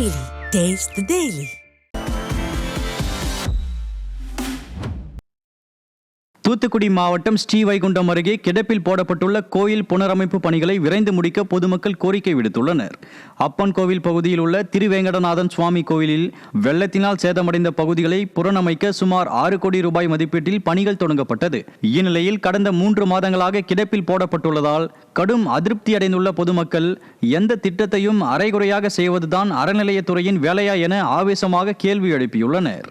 Daily. Taste the Daily. Thoothukudi மாவட்டம் ஸ்ரீவைகுண்டம் அருகே கிடப்பில் போடப்பட்டுள்ள கோயில் புனரமைப்பு பணிகளை விரைந்து முடிக்க பொதுமக்கள் கோரிக்கை விடுத்துள்ளனர். அப்பன் கோவில் பகுதியில் உள்ள திருவேங்கடநாதன் சுவாமி கோவிலில் வெள்ளத்தினால் சேதமடைந்த பகுதிகளை புனரமைக்க சுமார் 6 கோடி ரூபாய் மதிப்பீட்டில் பணிகள் தொடங்கப்பட்டது. இந்நிலையில் கடந்த 3 மாதங்களாக கிடப்பில் போடப்பட்டுள்ளதால் கடும் அதிருப்தி அடைந்துள்ள பொதுமக்கள் எந்த திட்டத்தையும் அரைகுறையாக செய்வதுதான் அறநிலையத்துறையின் வேலையா என ஆவேசமாக கேள்வி எழுப்பியுள்ளனர்.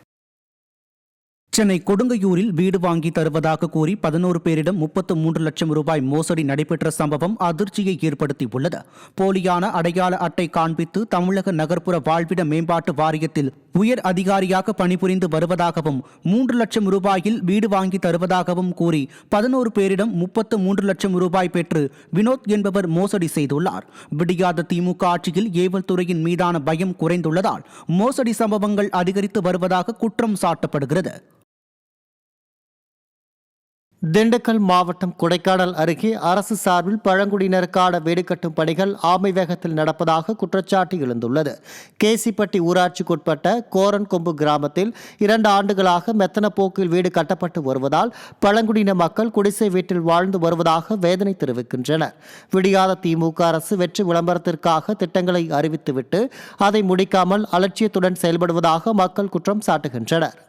சென்னை கொடுங்கையூரில் வீடு வாங்கி தருவதாக கூறி 11 பேரிடம் 33 லட்சம் ரூபாய் மோசடி நடைபெற்ற சம்பவம் அதிர்ச்சியை ஏற்படுத்தியுள்ளது. போலியான அடையாள அட்டை காண்பித்து தமிழக நகர்ப்புற வாழ்விட மேம்பாட்டு வாரியத்தில் உயர் அதிகாரியாக பணிபுரிந்து வருவதாகவும் 3 லட்சம் ரூபாயில் வீடு வாங்கி தருவதாகவும் கூறி 11 பேரிடம் 33 லட்சம் ரூபாய் பெற்று வினோத் என்பவர் மோசடி செய்துள்ளார். விடியாத திமுக ஆட்சியில் ஏவல் துறையின் மீதான பயம் குறைந்துள்ளதால் மோசடி சம்பவங்கள் அதிகரித்து வருவதாக குற்றம் சாட்டப்படுகிறது. திண்டுக்கல் மாவட்டம் கொடைக்கானல் அருகே அரசு சார்பில் பழங்குடியினருக்கான வீடு கட்டும் பணிகள் ஆமை வேகத்தில் நடப்பதாக குற்றச்சாட்டு எழுந்துள்ளது. கேசிப்பட்டி ஊராட்சிக்குட்பட்ட கோரன்கொம்பு கிராமத்தில் 2 ஆண்டுகளாக மெத்தன போக்கில் வீடு கட்டப்பட்டு வருவதால் பழங்குடியின மக்கள் குடிசை வீட்டில் வாழ்ந்து வருவதாக வேதனை தெரிவிக்கின்றனர். விடியாத திமுக அரசு வெற்றி விளம்பரத்திற்காக திட்டங்களை அறிவித்துவிட்டு அதை முடிக்காமல் அலட்சியத்துடன் செயல்படுவதாக மக்கள் குற்றம் சாட்டுகின்றனர்.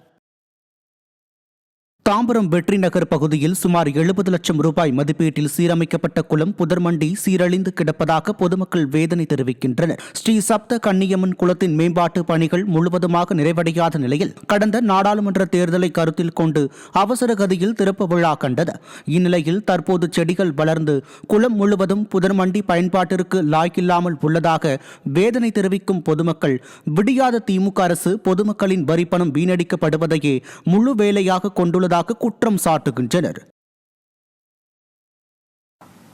தாம்பரம் வெற்றி நகர் பகுதியில் சுமார் 70 லட்சம் ரூபாய் மதிப்பீட்டில் சீரமைக்கப்பட்ட குளம் புதர்மண்டி சீரழிந்து கிடப்பதாக பொதுமக்கள் வேதனை தெரிவிக்கின்றனர். ஸ்ரீ சப்த கன்னியம்மன் குளத்தின் மேம்பாட்டு பணிகள் முழுவதுமாக நிறைவடையாத நிலையில் கடந்த நாடாளுமன்ற தேர்தலை கருத்தில் கொண்டு அவசர கதியில் திறப்பு விழா கண்டது. இந்நிலையில் தற்போது செடிகள் வளர்ந்து குளம் முழுவதும் புதர்மண்டி பயன்பாட்டிற்கு லாய்க்கில்லாமல் உள்ளதாக வேதனை தெரிவிக்கும் பொதுமக்கள் விடியாத திமுக அரசு பொதுமக்களின் வரிப்பணம் வீணடிக்கப்படுவதையே முழு வேலையாக கொண்டுள்ளது குற்றம் சாட்டுகின்றனர்.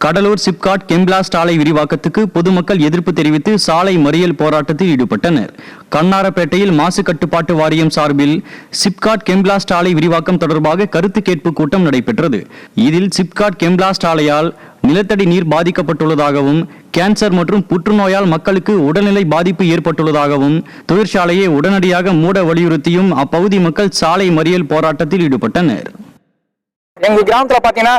கடலூர் சிப்காட் கெம்பிளாஸ்ட் ஆலை விரிவாக்கத்துக்கு பொதுமக்கள் எதிர்ப்பு தெரிவித்து சாலை மறியல் போராட்டத்தில் ஈடுபட்டனர். கண்ணாரப்பேட்டையில் மாசு கட்டுப்பாட்டு வாரியம் சார்பில் சிப்காட் கெம்பிளாஸ்ட் ஆலை விரிவாக்கம் தொடர்பாக கருத்து கேட்பு கூட்டம் நடைபெற்றது. இதில் சிப்காட் கெம்பிளாஸ்ட் ஆலையால் நிலத்தடி நீர் பாதிக்கப்பட்டுள்ளதாகவும் கேன்சர் மற்றும் புற்றுநோயால் மக்களுக்கு உடல்நிலை பாதிப்பு ஏற்பட்டுள்ளதாகவும் தொழிற்சாலையை உடனடியாக மூட வலியுறுத்தியும் அப்பகுதி மக்கள் சாலை மறியல் போராட்டத்தில் ஈடுபட்டனர். எங்க கிராமத்துல பாத்தீங்கன்னா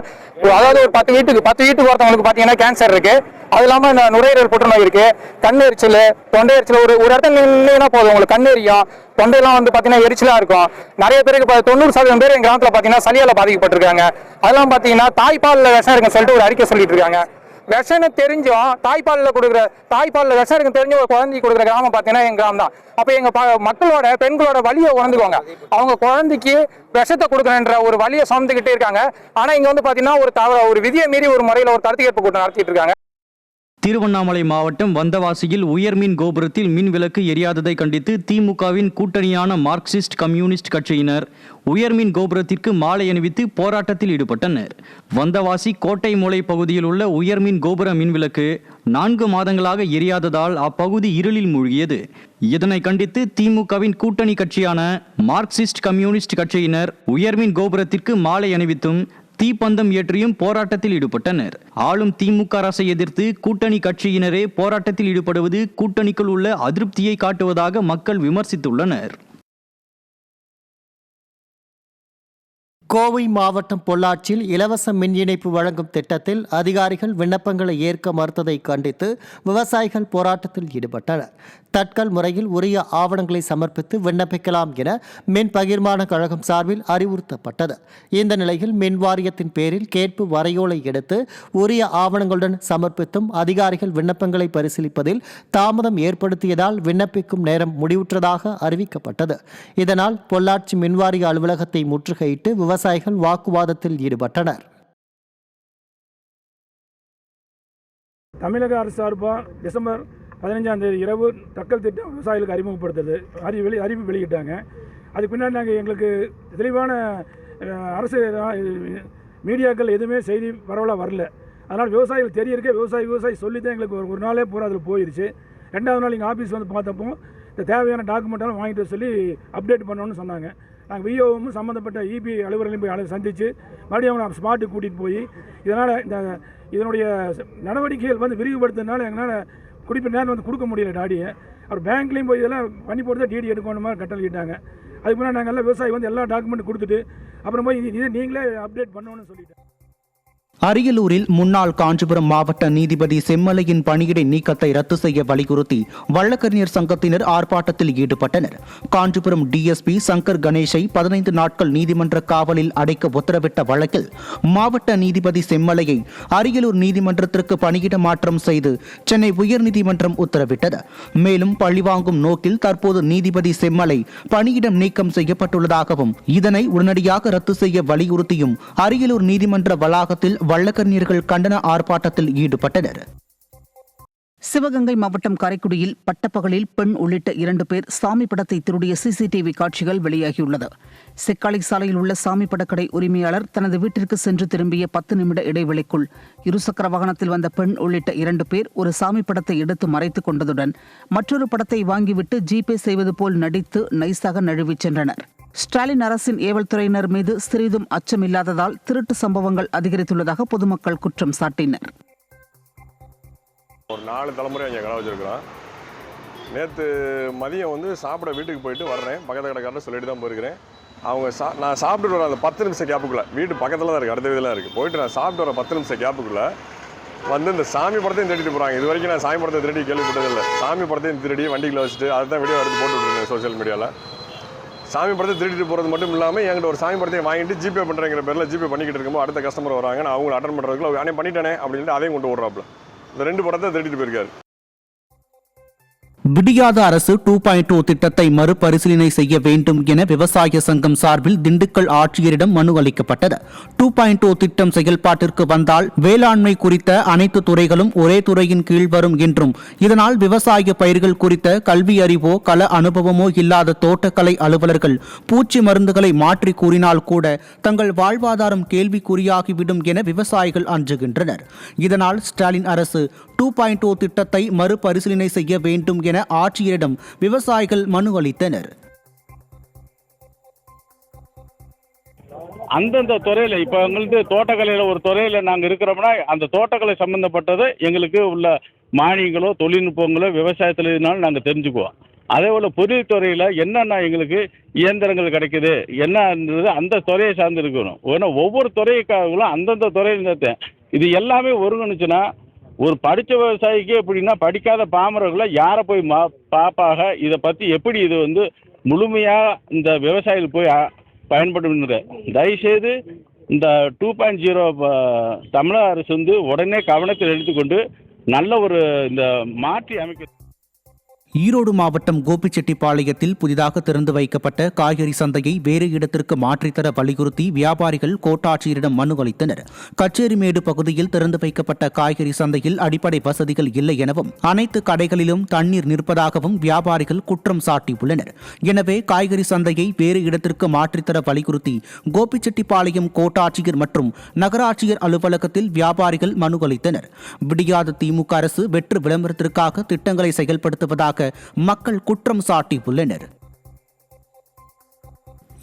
அதாவது ஒரு 10 வீட்டுக்கு ஒருத்தவங்களுக்கு பாத்தீங்கன்னா கேன்சர் இருக்கு. அது இல்லாம நுரையீரல் புற்றுநோய் இருக்கு, கண் எரிச்சல், தொண்டை எரிச்சல். ஒரு இடத்துல நின்னா போதும் உங்களுக்கு கண் எரியும், தொண்டையெல்லாம் வந்து பாத்தீங்கன்னா எரிச்சலா இருக்கும். நிறைய பேருக்கு 90% பேர் எங்க கிராமத்துல பாத்தீங்கன்னா சளியால பாதிக்கப்பட்டிருக்காங்க. அதெல்லாம் பாத்தீங்கன்னா தாய்ப்பால்ல விஷம் இருக்குன்னு சொல்லிட்டு ஒரு அறிக்கை சொல்லிட்டு இருக்காங்க. விஷம்னு தெரிஞ்சும் தாய்ப்பால்ல விஷம் இருக்குன்னு தெரிஞ்சு ஒரு குழந்தைக்கு கொடுக்குற கிராமம் பாத்தீங்கன்னா எங்க கிராமம் தான். அப்ப எங்க மக்களோட பெண்களோட வலியை உணர்ந்துக்குவாங்க. அவங்க குழந்தைக்கு விஷத்தை கொடுக்கணுன்ற ஒரு வலியை சுமந்துக்கிட்டே இருக்காங்க. ஆனா இங்க வந்து பாத்தீங்கன்னா ஒரு விதியை மீறி ஒரு முறையில ஒரு கருத்து கேட்பு கூட்டம் நடத்திட்டு இருக்காங்க. திருவண்ணாமலை மாவட்டம் வந்தவாசியில் உயர்மின் கோபுரத்தில் மின் விளக்கு எரியாததை கண்டித்து திமுகவின் கூட்டணியான மார்க்சிஸ்ட் கம்யூனிஸ்ட் கட்சியினர் உயர்மின் கோபுரத்திற்கு மாலை அணிவித்து போராட்டத்தில் ஈடுபட்டனர். வந்தவாசி கோட்டை மூலை பகுதியில் உள்ள உயர்மின் கோபுர மின்விளக்கு 4 மாதங்களாக எரியாததால் அப்பகுதி இருளில் மூழ்கியது. இதனை கண்டித்து திமுகவின் கூட்டணி கட்சியான மார்க்சிஸ்ட் கம்யூனிஸ்ட் கட்சியினர் உயர்மின் கோபுரத்திற்கு மாலை அணிவித்தும் தீப்பந்தம் ஏற்றியும் போராட்டத்தில் ஈடுபட்டனர். ஆளும் திமுக அரசை எதிர்த்து கூட்டணி கட்சியினரே போராட்டத்தில் ஈடுபடுவது கூட்டணிக்குள் உள்ள அதிருப்தியை காட்டுவதாக மக்கள் விமர்சித்துள்ளனர். கோவை மாவட்டம் பொள்ளாச்சியில் இலவச மின் இணைப்பு வழங்கும் திட்டத்தில் அதிகாரிகள் விண்ணப்பங்களை ஏற்க மறுத்ததை கண்டித்து விவசாயிகள் போராட்டத்தில் ஈடுபட்டனர். தட்கல் முறையில் உரிய ஆவணங்களை சமர்ப்பித்து விண்ணப்பிக்கலாம் என மின் பகிர்மான கழகம் சார்பில் அறிவுறுத்தப்பட்டது. இந்த நிலையில் மின் வாரியத்தின் பேரில் கேட்பு வரையோலை எடுத்து உரிய ஆவணங்களுடன் சமர்ப்பித்தும் அதிகாரிகள் விண்ணப்பங்களை பரிசீலிப்பதில் தாமதம் ஏற்படுத்தியதால் விண்ணப்பிக்கும் நேரம் முடிவுற்றதாக அறிவிக்கப்பட்டது. இதனால் பொள்ளாச்சி மின்வாரிய அலுவலகத்தை முற்றுகையிட்டு விவசாயிகள் வாக்குவாதத்தில் ஈடுபட்டனர். தமிழக அரசு சார்பாக டிசம்பர் 15ஆம் தேதி இரவு தட்கல் திட்டம் விவசாயிகளுக்கு அறிமுகப்படுத்துறது அறிவிப்பு வெளியிட்டாங்க. அதுக்கு பின்னாடி நாங்கள் எங்களுக்கு தெளிவான அரசு மீடியாக்கள் எதுவுமே செய்தி பரவலாக வரல. அதனால் விவசாயிகள் தெரியறக்கே விவசாயி சொல்லி தான் எங்களுக்கு ஒரு நாளே பூரா அதில் போயிடுச்சு. 2வது நாள் எங்கள் ஆஃபீஸ் வந்து பார்த்தப்போ இந்த தேவையான டாக்குமெண்ட்டெல்லாம் வாங்கிட்டு சொல்லி அப்டேட் பண்ணணும்னு சொன்னாங்க. நாங்கள் விஓவும் சம்மந்தப்பட்ட இபி அலுவலர்களையும் போய் சந்தித்து மறுபடியும் அவங்க ஸ்பாட்டுக்கு கூட்டிகிட்டு போய் இதனால் இதனுடைய நடவடிக்கைகள் வந்து விரிவுபடுத்துறதுனால எங்களால் குறிப்பிட்ட நேரம் வந்து கொடுக்க முடியல டாடியை. அவர் பேங்க்லேயும் போய் இதெல்லாம் பண்ணி போட்டு தான் டிடி எடுக்கணும் மாதிரி கட்டளையிட்டாங்க. அதுக்கு முன்னாடி நாங்கள் எல்லாம் விவசாயி வந்து எல்லா டாக்குமெண்ட் கொடுத்துட்டு அப்புறம் போய் இதை நீங்களே அப்டேட் பண்ணணும்னு சொல்லிட்டேன். அரியலூரில் முன்னாள் காஞ்சிபுரம் மாவட்ட நீதிபதி செம்மலையின் பணியிடை நீக்கத்தை ரத்து செய்ய வலியுறுத்தி வழக்கறிஞர் சங்கத்தினர் ஆர்ப்பாட்டத்தில் ஈடுபட்டனர். காஞ்சிபுரம் டிஎஸ்பி சங்கர் கணேஷை 15 நாட்கள் நீதிமன்ற காவலில் அடைக்க உத்தரவிட்ட வழக்கில் மாவட்ட நீதிபதி செம்மலையை அரியலூர் நீதிமன்றத்திற்கு பணியிட மாற்றம் செய்து சென்னை உயர்நீதிமன்றம் உத்தரவிட்டது. மேலும் பழிவாங்கும் நோக்கில் தற்போது நீதிபதி செம்மலை பணியிடம் நீக்கம் செய்யப்பட்டுள்ளதாகவும் இதனை உடனடியாக ரத்து செய்ய வலியுறுத்தியும் அரியலூர் நீதிமன்ற வளாகத்தில் வழக்கறிஞர்கள் கண்டன ஆர்ப்பாட்டத்தில் ஈடுபட்டனர். சிவகங்கை மாவட்டம் காரைக்குடியில் பட்டப்பகலில் பெண் உள்ளிட்ட 2 பேர் சாமி படத்தை திருடிய சிசிடிவி காட்சிகள் வெளியாகியுள்ளது. செக்காலை சாலையில் உள்ள சாமி படக்கடை உரிமையாளர் தனது வீட்டிற்கு சென்று திரும்பிய 10 நிமிட இடைவெளிக்குள் இருசக்கர வாகனத்தில் வந்த பெண் உள்ளிட்ட 2 பேர் ஒரு சாமி படத்தை எடுத்து மறைத்துக் கொண்டதுடன் மற்றொரு படத்தை வாங்கிவிட்டு ஜிபே செய்வது போல் நடித்து நைஸாக நழுவிச் சென்றனர். ஸ்டாலின் அரசின் ஏவல் துறையினர் மீது சிறிதும் அச்சமில்லாததால் திருட்டு சம்பவங்கள் அதிகரித்துள்ளதாக பொதுமக்கள் குற்றம் சாட்டினர். ஒரு 4 தலைமுறை அங்கே கடை வச்சுருக்கிறோம். நேற்று மதியம் வந்து சாப்பிட வீட்டுக்கு போயிட்டு வர்றேன். பக்கத்து கடைக்காரர் சொல்லிட்டு தான் போயிருக்கிறேன். அவங்க நான் சாப்பிட்டு வர அந்த 10 நிமிஷம் கேப்புக்குள்ளே வீட்டு பக்கத்தில் தான் இருக்குது, அடுத்த இதெல்லாம் இருக்குது. போயிட்டு நான் சாப்பிட்டு வர 10 நிமிஷம் கேப்புக்குள்ளே வந்து இந்த சாமி படத்தையும் திருடிட்டு போகிறாங்க. இது வரைக்கும் நான் சாமி படத்தை திருடி கேள்விப்பட்டதில்லை. சாமி படத்தையும் திருடி வண்டிக்குள்ளே வச்சுட்டு அதை தான் வீடியோ எடுத்து போட்டு விட்டுருந்தேன் சோஷியல் மீடியாவில். சாமி படத்தை திருடிட்டு போகிறது மட்டும் இல்லாமல் என்கிட்ட ஒரு சாமி படத்தையும் வாங்கிட்டு ஜிபே பண்ணுறங்கிற பேரில் ஜிபே பண்ணிக்கிட்டு இருக்கும்போது அடுத்த கஸ்டமர் வராங்க. நான் அவங்களை அட்டன் பண்ணுறதுக்குள்ள அனே பண்ணிட்டேனே அப்படின்ட்டு அதையும் கொண்டு விட்றாப்புல. இந்த 2 படத்தை திருடிட்டு போயிருக்காரு. விடியாத அரசு 2.0 திட்டத்தை மறுபரிசீலனை செய்ய வேண்டும் என விவசாய சங்கம் சார்பில் திண்டுக்கல் ஆட்சியரிடம் மனு அளிக்கப்பட்டது. 2.0 திட்டம் செயல்பாட்டிற்கு வந்தால் வேளாண்மை குறித்த அனைத்து துறைகளும் ஒரே துறையின் கீழ் வரும் என்றும் இதனால் விவசாய பயிர்கள் குறித்த கல்வி அறிவோ கள அனுபவமோ இல்லாத தோட்டக்கலை அலுவலர்கள் பூச்சி மருந்துகளை மாற்றி கூறினால் கூட தங்கள் வாழ்வாதாரம் கேள்விக்குறியாகிவிடும் என விவசாயிகள் அஞ்சுகின்றனர். இதனால் ஸ்டாலின் அரசு 2.0 திட்டத்தை மறுபரிசீலனை செய்ய வேண்டும் என ஆட்சியரிடம் விவசாயிகள் மனு அளித்தனர். அந்தந்த துறையில் இப்போ எங்களுக்கு தோட்டக்கலையில் ஒரு துறையில் நாங்கள் இருக்கிறோம்னா அந்த தோட்டக்கலை சம்மந்தப்பட்டது எங்களுக்கு உள்ள மானியங்களோ தொழில்நுட்பங்களோ விவசாயத்தில் இருந்தாலும் நாங்கள் தெரிஞ்சுக்குவோம். அதே போல் பொறியியல் துறையில் என்னென்ன எங்களுக்கு இயந்திரங்கள் கிடைக்குது என்னன்றது அந்த துறையை சார்ந்து இருக்கணும். ஏன்னா ஒவ்வொரு துறைக்காகவும் அந்தந்த துறையில் இது எல்லாமே ஒருங்கிணுச்சுன்னா ஒரு படித்த விவசாயிக்கு எப்படின்னா படிக்காத பாமரர்களை யாரை போய் பார்ப்பாக இதை பற்றி எப்படி இது வந்து முழுமையாக இந்த விவசாயிகள் போய் பயன்படுகின்ற தயவுசெய்து இந்த 2.0 தமிழக அரசு வந்து உடனே கவனத்தில் எடுத்துக்கொண்டு நல்ல ஒரு இந்த மாற்றி அமைக்க. ஈரோடு மாவட்டம் கோபிச்செட்டிப்பாளையத்தில் புதிதாக திறந்து வைக்கப்பட்ட காய்கறி சந்தையை வேறு இடத்திற்கு மாற்றித்தர வலியுறுத்தி வியாபாரிகள் கோட்டாட்சியரிடம் மனு அளித்தனர். கச்சேரிமேடு பகுதியில் திறந்து வைக்கப்பட்ட காய்கறி சந்தையில் அடிப்படை வசதிகள் இல்லை எனவும் அனைத்து கடைகளிலும் தண்ணீர் நிற்பதாகவும் வியாபாரிகள் குற்றம் சாட்டியுள்ளனர். எனவே காய்கறி சந்தையை வேறு இடத்திற்கு மாற்றித்தர வலியுறுத்தி கோபிச்செட்டிப்பாளையம் கோட்டாட்சியர் மற்றும் நகராட்சியர் அலுவலகத்தில் வியாபாரிகள் மனு அளித்தனர். விடியாத திமுக அரசு வெற்று விளம்பரத்திற்காக திட்டங்களை செயல்படுத்துவதாக மக்கள் குற்றம் சாட்டியுள்ளனர்.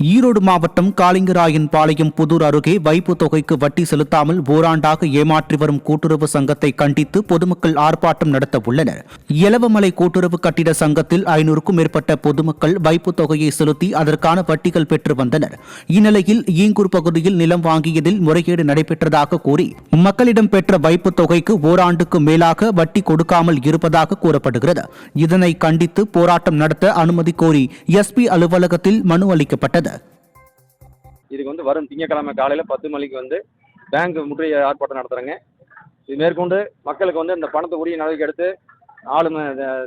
ஈரோடு மாவட்டம் காளிங்கராயன் பாளையம் புதூர் அருகே வைப்பு தொகைக்கு வட்டி செலுத்தாமல் ஓராண்டாக ஏமாற்றி வரும் கூட்டுறவு சங்கத்தை கண்டித்து பொதுமக்கள் ஆர்ப்பாட்டம் நடத்த உள்ளனர். எலவமலை கூட்டுறவு கட்டிட சங்கத்தில் 500க்கும் மேற்பட்ட பொதுமக்கள் வைப்பு தொகையை செலுத்தி அதற்கான வட்டிகள் பெற்று வந்தனர். இந்நிலையில் ஈங்கூர் பகுதியில் நிலம் வாங்கியதில் முறைகேடு நடைபெற்றதாக கூறி மக்களிடம் பெற்ற வைப்பு தொகைக்கு ஓராண்டுக்கு மேலாக வட்டி கொடுக்காமல் இருப்பதாக கூறப்படுகிறது. இதனை கண்டித்து போராட்டம் நடத்த அனுமதி கோரி எஸ்பி அலுவலகத்தில் மனு அளிக்கப்பட்டது. இதுக்கு வந்து வரும் திங்கட்கிழமை காலையில் 10 மணிக்கு வந்து பேங்க் முற்றுகை ஆர்ப்பாட்டம் நடத்துகிறாங்க. இது மேற்கொண்டு மக்களுக்கு வந்து இந்த பணத்தை உரிய நடவடிக்கை எடுத்து ஆளுமை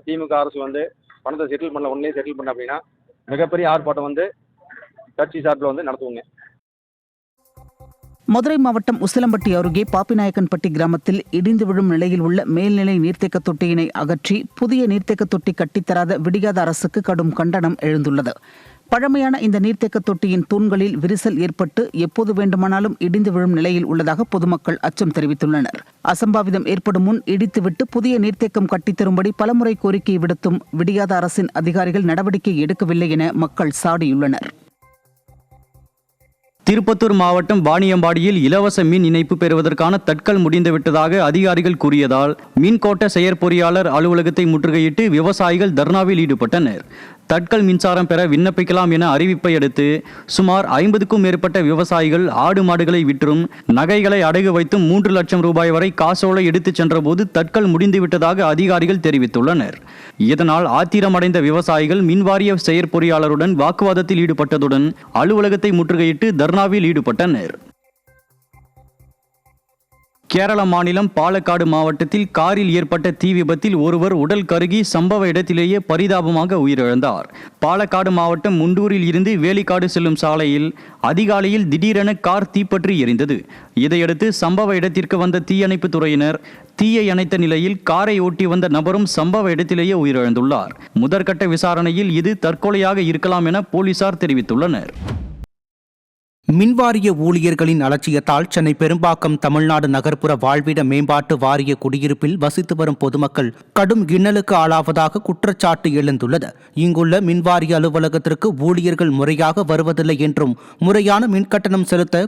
திமுக அரசு வந்து பணத்தை செட்டில் பண்ணல, ஒன்றே செட்டில் பண்ண அப்படின்னா மிகப்பெரிய ஆர்ப்பாட்டம் வந்து கட்சி சார்பில் வந்து நடத்துவோங்க. மதுரை மாவட்டம் உசிலம்பட்டி அருகே பாப்பிநாயக்கன்பட்டி கிராமத்தில் இடிந்து விழும் நிலையில் உள்ள மேல்நிலை நீர்த்தேக்க தொட்டியினை அகற்றி புதிய நீர்த்தேக்க தொட்டி கட்டித்தராத விடியாத அரசுக்கு கடும் கண்டனம் எழுந்துள்ளது. பழமையான இந்த நீர்த்தேக்க தொட்டியின் தூண்களில் விரிசல் ஏற்பட்டு எப்போது வேண்டுமானாலும் இடிந்து விழும் நிலையில் உள்ளதாக பொதுமக்கள் அச்சம் தெரிவித்துள்ளனர். அசம்பாவிதம் ஏற்படும் முன் இடித்துவிட்டு புதிய நீர்த்தேக்கம் கட்டித்தரும்படி பலமுறை கோரிக்கை விடுத்தும் விடியாத அரசின் அதிகாரிகள் நடவடிக்கை எடுக்கவில்லை என மக்கள் சாடியுள்ளனர். திருப்பத்தூர் மாவட்டம் வாணியம்பாடியில் இலவச மின் இணைப்பு பெறுவதற்கான தட்கல் முடிந்துவிட்டதாக அதிகாரிகள் கூறியதால் மின்கோட்ட செயற்பொறியாளர் அலுவலகத்தை முற்றுகையிட்டு விவசாயிகள் தர்ணாவில் ஈடுபட்டனர். தட்கல் மின்சாரம் பெற விண்ணப்பிக்கலாம் என அறிவிப்பை அடுத்து சுமார் 50க்கும் மேற்பட்ட விவசாயிகள் ஆடு மாடுகளை விற்றும் நகைகளை அடகு வைத்தும் 3 லட்சம் ரூபாய் வரை காசோலை எடுத்துச் சென்றபோது தட்கல் முடிந்துவிட்டதாக அதிகாரிகள் தெரிவித்துள்ளனர். இதனால் ஆத்திரமடைந்த விவசாயிகள் மின்வாரிய செயற்பொறியாளருடன் வாக்குவாதத்தில் ஈடுபட்டதுடன் அலுவலகத்தை முற்றுகையிட்டு தர்ணாவில் ஈடுபட்டனர். கேரள மாநிலம் பாலக்காடு மாவட்டத்தில் காரில் ஏற்பட்ட தீ விபத்தில் ஒருவர் உடல் கருகி சம்பவ இடத்திலேயே பரிதாபமாக உயிரிழந்தார். பாலக்காடு மாவட்டம் முண்டூரில் இருந்து வேலிக்காடு செல்லும் சாலையில் அதிகாலையில் திடீரென கார் தீப்பற்றி எரிந்தது. இதையடுத்து சம்பவ இடத்திற்கு வந்த தீயணைப்பு துறையினர் தீயை அணைத்த நிலையில் காரை ஓட்டி வந்த நபரும் சம்பவ இடத்திலேயே உயிரிழந்துள்ளார். முதற்கட்ட விசாரணையில் இது தற்கொலையாக இருக்கலாம் என போலீசார் தெரிவித்துள்ளனர். மின்வாரிய ஊழியர்களின் அலட்சியத்தால் சென்னை பெரும்பாக்கம் தமிழ்நாடு நகர்ப்புற வாழ்விட மேம்பாட்டு வாரிய குடியிருப்பில் வசித்து வரும் பொதுமக்கள் கடும் இன்னலுக்கு ஆளாவதாக குற்றச்சாட்டு எழுந்துள்ளது. இங்குள்ள மின்வாரிய அலுவலகத்திற்கு ஊழியர்கள் முறையாக வருவதில்லை என்றும் முறையான மின்கட்டணம் செலுத்த